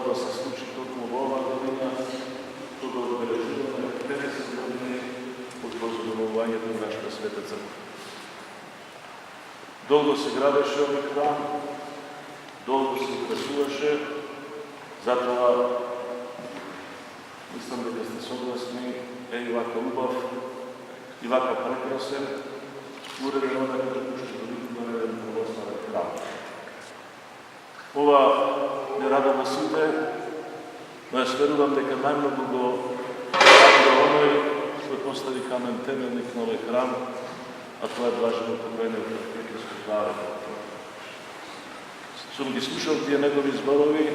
да се случи токму во оваа година, кога одбележуваме 50 години од возобновувањето на нашата света црква. Долго се градеше овој храм, долго се украсуваше, затоа мислам дека сте согласни, е и вака убав, и вака прекрасен, уреден онака како што го види доведен православен храм. Ова не радува сите, но јас верувам дека најмногу го радува оној кој постави камен темелник на овој храм, а тоа е блажено покојниот архиепископ Клаве. Сум ги слушал тие негови зборови,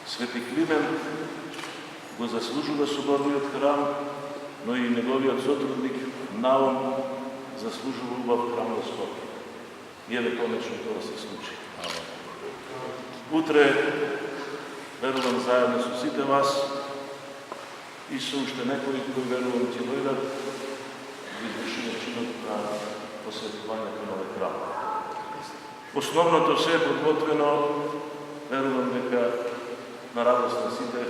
Свети Климент го заслужува соборниот храм, но и неговиот сотрудник Наум заслужува убав храм во Скопје. И еве конечно тоа се случи. Утре, верувам заедно со сите вас и со уште некои кои верувам ќе дојдат да извршиме чинот на посветувањето на овој храм. Основното се е подготвено, верувам дека на радост на сите,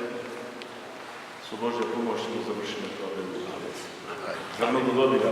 со Божја помош ќе завршиме тоа дело. За многу година.